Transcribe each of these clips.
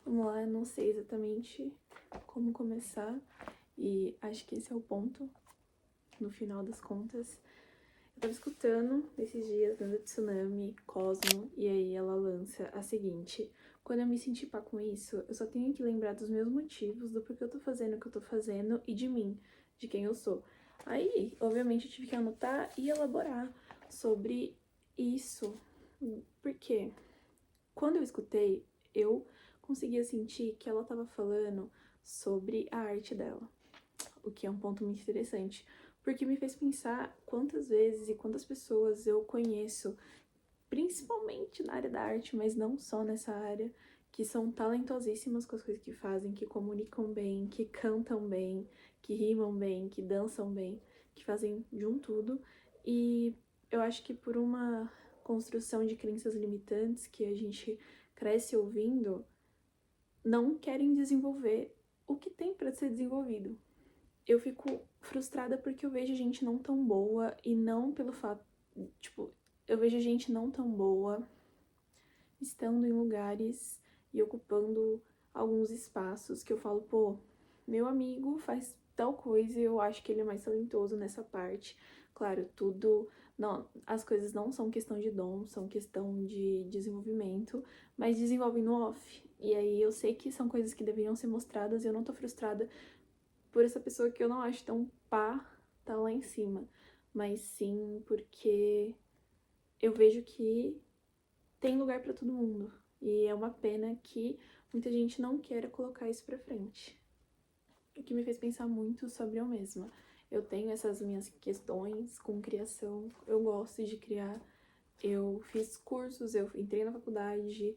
Vamos lá, eu não sei exatamente como começar e acho que esse é o ponto, no final das contas. Eu tava escutando esses dias Nanda Tsunami, Cosmo, e aí ela lança a seguinte: quando eu me sentir pá com isso, eu só tenho que lembrar dos meus motivos, do porquê eu tô fazendo o que eu tô fazendo e de mim, de quem eu sou. Aí, obviamente, eu tive que anotar e elaborar sobre isso. Por quê? Quando eu escutei, eu conseguia sentir que ela estava falando sobre a arte dela, o que é um ponto muito interessante, porque me fez pensar quantas vezes e quantas pessoas eu conheço, principalmente na área da arte, mas não só nessa área, que são talentosíssimas com as coisas que fazem, que comunicam bem, que cantam bem, que rimam bem, que dançam bem, que fazem de um tudo. E eu acho que por uma construção de crenças limitantes que a gente cresce ouvindo, não querem desenvolver o que tem para ser desenvolvido. Eu fico frustrada porque eu vejo gente não tão boa e não pelo fato, tipo, eu vejo gente não tão boa estando em lugares e ocupando alguns espaços que eu falo, pô, meu amigo faz tal coisa e eu acho que ele é mais talentoso nessa parte. Claro, tudo. Não, as coisas não são questão de dom, são questão de desenvolvimento, mas desenvolvem no off. E aí eu sei que são coisas que deveriam ser mostradas e eu não tô frustrada por essa pessoa que eu não acho tão pá tá lá em cima, mas sim porque eu vejo que tem lugar pra todo mundo. E é uma pena que muita gente não queira colocar isso pra frente. O que me fez pensar muito sobre eu mesma. Eu tenho essas minhas questões com criação, eu gosto de criar. Eu fiz cursos, eu entrei na faculdade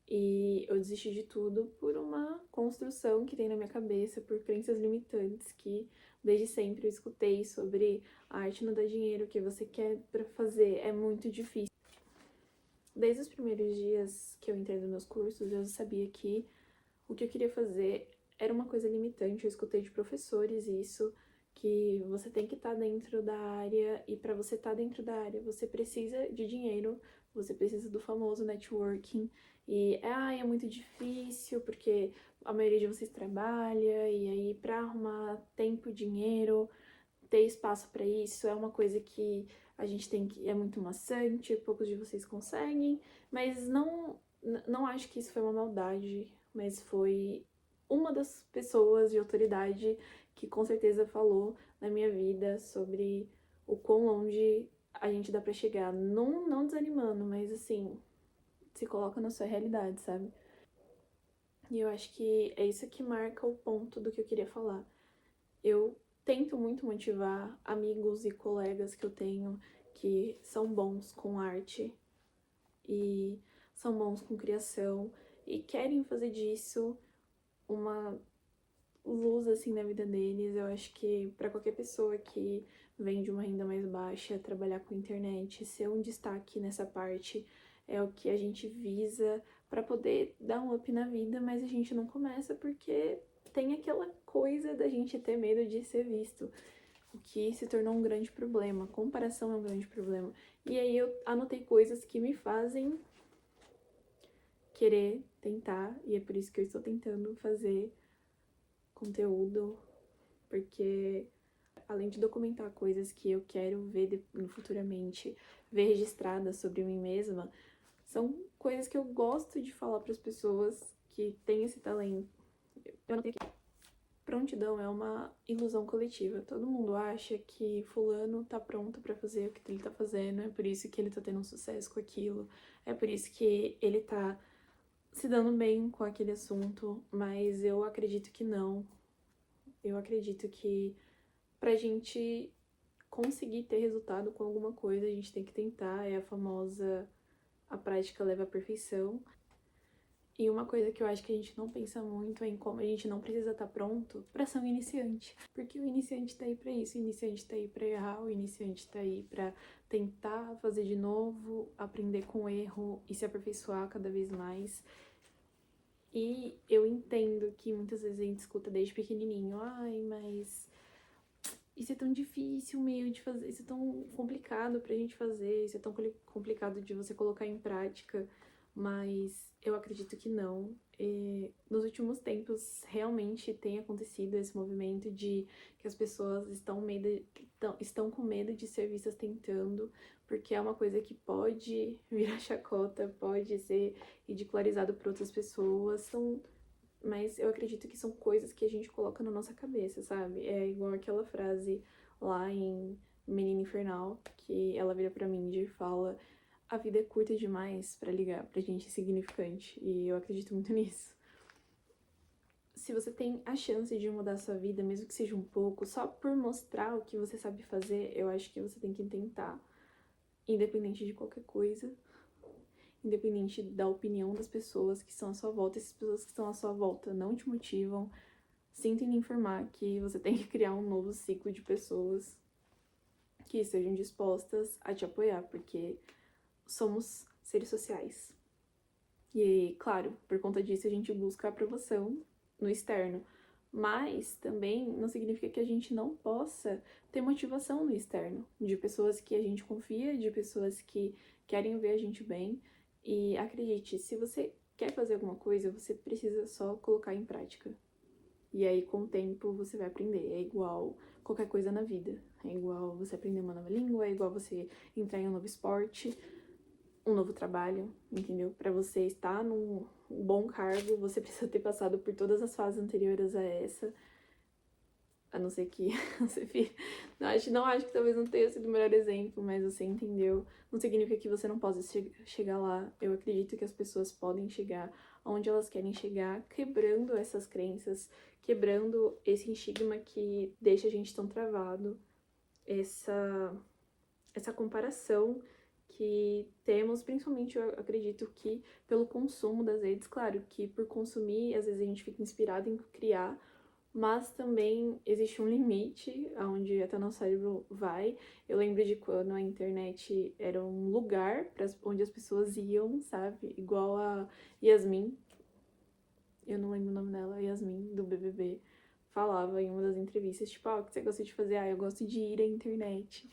e eu desisti de tudo por uma construção que tem na minha cabeça, por crenças limitantes que desde sempre eu escutei sobre a arte não dá dinheiro, o que você quer pra fazer é muito difícil. Desde os primeiros dias que eu entrei nos meus cursos, eu sabia que o que eu queria fazer era uma coisa limitante. Eu escutei de professores isso, que você tem que estar dentro da área, e para você estar dentro da área, você precisa de dinheiro, você precisa do famoso networking. E é muito difícil, porque a maioria de vocês trabalha, e aí para arrumar tempo, dinheiro, ter espaço para isso é uma coisa que a gente tem que é muito maçante, poucos de vocês conseguem, mas não acho que isso foi uma maldade, mas foi uma das pessoas de autoridade que com certeza falou na minha vida sobre o quão longe a gente dá para chegar, não desanimando, mas assim, se coloca na sua realidade, sabe? E eu acho que é isso que marca o ponto do que eu queria falar. Eu tento muito motivar amigos e colegas que eu tenho que são bons com arte e são bons com criação e querem fazer disso uma luz assim na vida deles. Eu acho que para qualquer pessoa que vem de uma renda mais baixa, trabalhar com internet, ser um destaque nessa parte é o que a gente visa para poder dar um up na vida, mas a gente não começa porque tem aquela coisa da gente ter medo de ser visto, o que se tornou um grande problema. Comparação é um grande problema. E aí eu anotei coisas que me fazem querer tentar, e é por isso que eu estou tentando fazer conteúdo, porque além de documentar coisas que eu quero ver futuramente, ver registradas sobre mim mesma, são coisas que eu gosto de falar para as pessoas que têm esse talento. Eu não tenho aqui. Prontidão é uma ilusão coletiva. Todo mundo acha que fulano tá pronto para fazer o que ele tá fazendo, é por isso que ele tá tendo um sucesso com aquilo, é por isso que ele tá se dando bem com aquele assunto, mas eu acredito que não. Eu acredito que pra gente conseguir ter resultado com alguma coisa, a gente tem que tentar, é a famosa a prática leva à perfeição. E uma coisa que eu acho que a gente não pensa muito é em como a gente não precisa estar pronto para ser um iniciante. Porque o iniciante tá aí para isso, o iniciante tá aí para errar, o iniciante tá aí para tentar fazer de novo, aprender com o erro e se aperfeiçoar cada vez mais. E eu entendo que muitas vezes a gente escuta desde pequenininho, ai, mas isso é tão difícil meio de fazer, isso é tão complicado pra gente fazer, isso é tão complicado de você colocar em prática. mas eu acredito que não. E nos últimos tempos, realmente tem acontecido esse movimento de que as pessoas estão com medo de ser vistas tentando, porque é uma coisa que pode virar chacota, pode ser ridicularizado por outras pessoas, mas eu acredito que são coisas que a gente coloca na nossa cabeça, sabe? É igual aquela frase lá em Menina Infernal, que ela vira pra Mindy e fala: a vida é curta demais pra ligar pra gente insignificante. E eu acredito muito nisso. Se você tem a chance de mudar a sua vida, mesmo que seja um pouco, só por mostrar o que você sabe fazer, eu acho que você tem que tentar. Independente de qualquer coisa, independente da opinião das pessoas que estão à sua volta, essas pessoas que estão à sua volta não te motivam, sinto em informar que você tem que criar um novo ciclo de pessoas que estejam dispostas a te apoiar, porque somos seres sociais. E, claro, por conta disso a gente busca a aprovação no externo, mas também não significa que a gente não possa ter motivação no externo, de pessoas que a gente confia, de pessoas que querem ver a gente bem. E acredite, se você quer fazer alguma coisa, você precisa só colocar em prática. E aí, com o tempo, você vai aprender. É igual qualquer coisa na vida. É igual você aprender uma nova língua, é igual você entrar em um novo esporte, um novo trabalho, entendeu? Para você estar num bom cargo, você precisa ter passado por todas as fases anteriores a essa. A não ser que você não acho que talvez não tenha sido o melhor exemplo, mas você entendeu. Não significa que você não possa chegar lá. Eu acredito que as pessoas podem chegar onde elas querem chegar, quebrando essas crenças, quebrando esse estigma que deixa a gente tão travado, essa comparação que temos, principalmente eu acredito que pelo consumo das redes, claro, que por consumir, às vezes a gente fica inspirado em criar, mas também existe um limite aonde até nosso cérebro vai. Eu lembro de quando a internet era um lugar onde as pessoas iam, sabe? Igual a Yasmin, eu não lembro o nome dela, Yasmin, do BBB, falava em uma das entrevistas, tipo, o que você gosta de fazer? Eu gosto de ir à internet.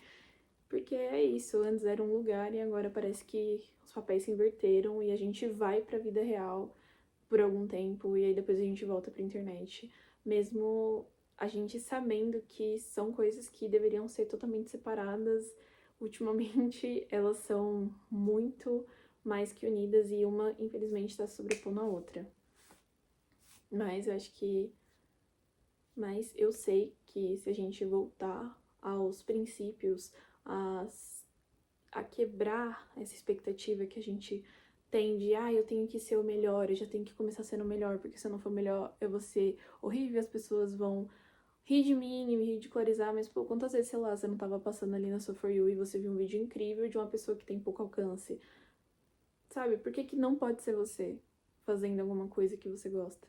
Porque é isso, antes era um lugar e agora parece que os papéis se inverteram e a gente vai pra vida real por algum tempo e aí depois a gente volta pra internet. Mesmo a gente sabendo que são coisas que deveriam ser totalmente separadas, ultimamente elas são muito mais que unidas e uma, infelizmente, tá sobrepondo a outra. Mas eu acho que. Mas eu sei que se a gente voltar aos princípios, a quebrar essa expectativa que a gente tem de, eu tenho que ser o melhor, eu já tenho que começar sendo o melhor, porque se eu não for o melhor, eu vou ser horrível, as pessoas vão rir de mim e me ridicularizar, mas, pô, quantas vezes, sei lá, você não tava passando ali na sua For You e você viu um vídeo incrível de uma pessoa que tem pouco alcance, sabe? Por que que não pode ser você fazendo alguma coisa que você gosta?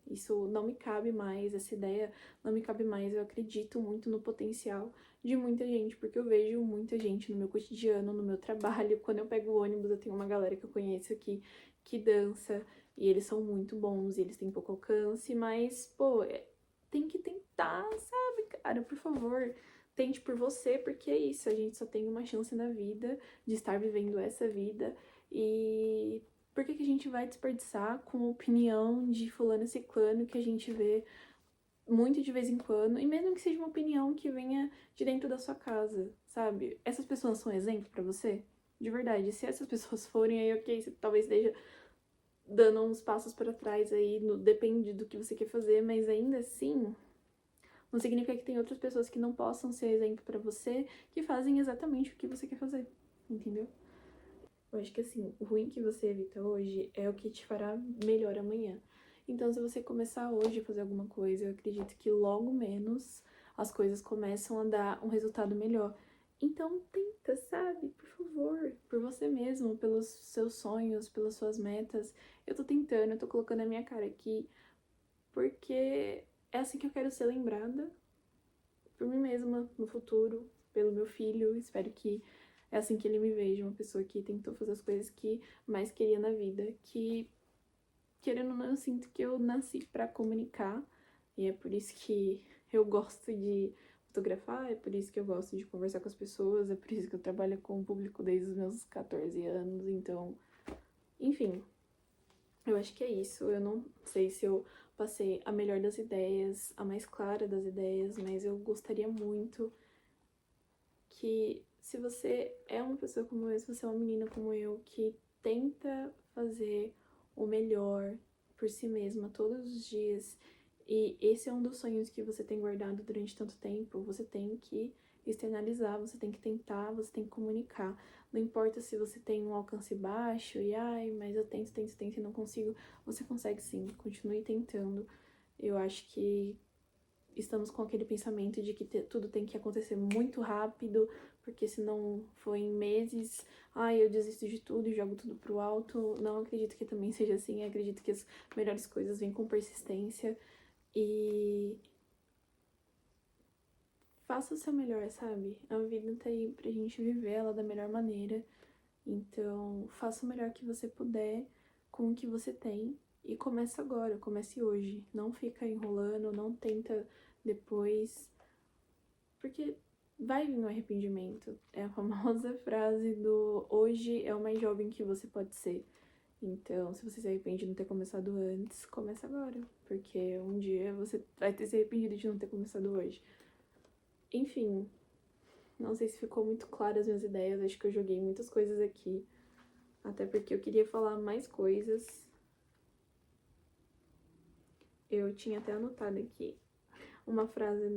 Isso não me cabe mais, essa ideia não me cabe mais. Eu acredito muito no potencial de muita gente, porque eu vejo muita gente no meu cotidiano, no meu trabalho. Quando eu pego o ônibus, eu tenho uma galera que eu conheço aqui que dança e eles são muito bons, e eles têm pouco alcance, mas, pô, tem que tentar, sabe, cara, por favor. Tente por você, porque é isso, a gente só tem uma chance na vida de estar vivendo essa vida. E por que que a gente vai desperdiçar com a opinião de fulano e ciclano que a gente vê muito de vez em quando, e mesmo que seja uma opinião que venha de dentro da sua casa, sabe? Essas pessoas são exemplo pra você? De verdade, se essas pessoas forem aí, ok, você talvez esteja dando uns passos para trás aí, depende do que você quer fazer, mas ainda assim, não significa que tem outras pessoas que não possam ser exemplo pra você, que fazem exatamente o que você quer fazer, entendeu? Eu acho que assim, o ruim que você evita hoje é o que te fará melhor amanhã. Então, se você começar hoje a fazer alguma coisa, eu acredito que logo menos as coisas começam a dar um resultado melhor. Então, tenta, sabe? Por favor, por você mesmo, pelos seus sonhos, pelas suas metas. Eu tô tentando, eu tô colocando a minha cara aqui, porque é assim que eu quero ser lembrada por mim mesma no futuro, pelo meu filho. Espero que é assim que ele me veja, uma pessoa que tentou fazer as coisas que mais queria na vida, que, querendo ou não, eu sinto que eu nasci pra comunicar, e é por isso que eu gosto de fotografar, é por isso que eu gosto de conversar com as pessoas, é por isso que eu trabalho com o público desde os meus 14 anos, então Enfim, eu acho que é isso. Eu não sei se eu passei a melhor das ideias, a mais clara das ideias, mas eu gostaria muito que, se você é uma pessoa como eu, se você é uma menina como eu, que tenta fazer o melhor por si mesma todos os dias, e esse é um dos sonhos que você tem guardado durante tanto tempo, você tem que externalizar, você tem que tentar, você tem que comunicar. Não importa se você tem um alcance baixo e, ai, mas eu tento e não consigo. Você consegue sim, continue tentando. Eu acho que estamos com aquele pensamento de que tudo tem que acontecer muito rápido, porque se não for em meses, ai, eu desisto de tudo e jogo tudo pro alto. Não acredito que também seja assim, acredito que as melhores coisas vêm com persistência e faça o seu melhor, sabe? A vida tá aí pra gente viver ela da melhor maneira. Então, faça o melhor que você puder com o que você tem e comece agora, comece hoje. Não fica enrolando, não tenta depois, porque vai vir um arrependimento. É a famosa frase do hoje é o mais jovem que você pode ser. Então, se você se arrepende de não ter começado antes, comece agora, porque um dia você vai ter se arrependido de não ter começado hoje. Enfim, não sei se ficou muito claro as minhas ideias, acho que eu joguei muitas coisas aqui, até porque eu queria falar mais coisas. Eu tinha até anotado aqui uma frase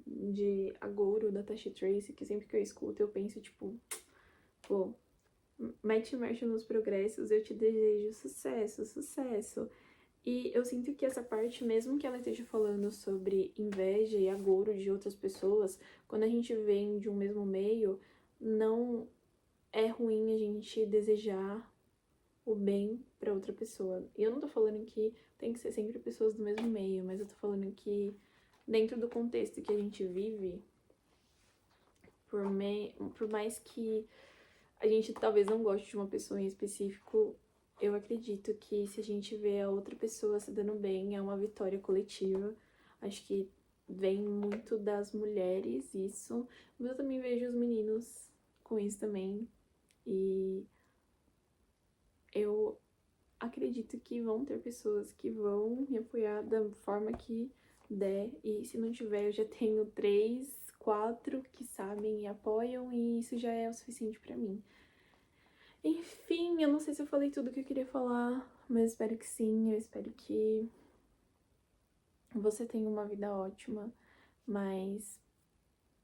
de Agouro, da Tashi Tracy, que sempre que eu escuto eu penso, tipo, pô, mete marcha nos progressos, eu te desejo sucesso, sucesso. E eu sinto que essa parte, mesmo que ela esteja falando sobre inveja e agouro de outras pessoas, quando a gente vem de um mesmo meio, não é ruim a gente desejar o bem pra outra pessoa. E eu não tô falando que tem que ser sempre pessoas do mesmo meio, mas eu tô falando que dentro do contexto que a gente vive, por mais que a gente talvez não goste de uma pessoa em específico, eu acredito que se a gente vê a outra pessoa se dando bem, é uma vitória coletiva. Acho que vem muito das mulheres isso, mas eu também vejo os meninos com isso também. E eu acredito que vão ter pessoas que vão me apoiar da forma que der. E se não tiver, eu já tenho 3, 4 que sabem e apoiam, e isso já é o suficiente pra mim. Enfim, eu não sei se eu falei tudo que eu queria falar, mas espero que sim. Eu espero que você tenha uma vida ótima, mas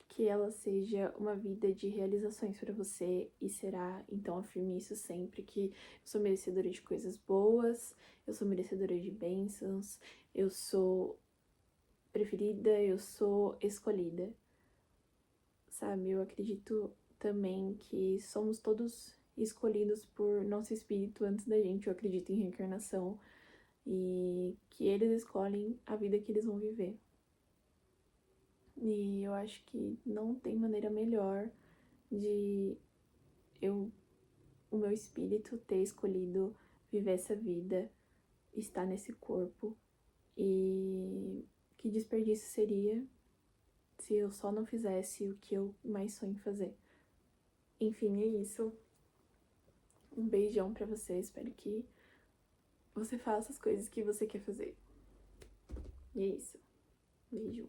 que ela seja uma vida de realizações para você, e será. Então afirme isso sempre, que eu sou merecedora de coisas boas, eu sou merecedora de bênçãos, eu sou preferida, eu sou escolhida, sabe? Eu acredito também que somos todos escolhidos por nosso espírito antes da gente. Eu acredito em reencarnação e que eles escolhem a vida que eles vão viver. E eu acho que não tem maneira melhor de o meu espírito ter escolhido viver essa vida, estar nesse corpo. E que desperdício seria se eu só não fizesse o que eu mais sonho em fazer. Enfim, é isso. Um beijão pra você, espero que você faça as coisas que você quer fazer. E é isso. Beijo.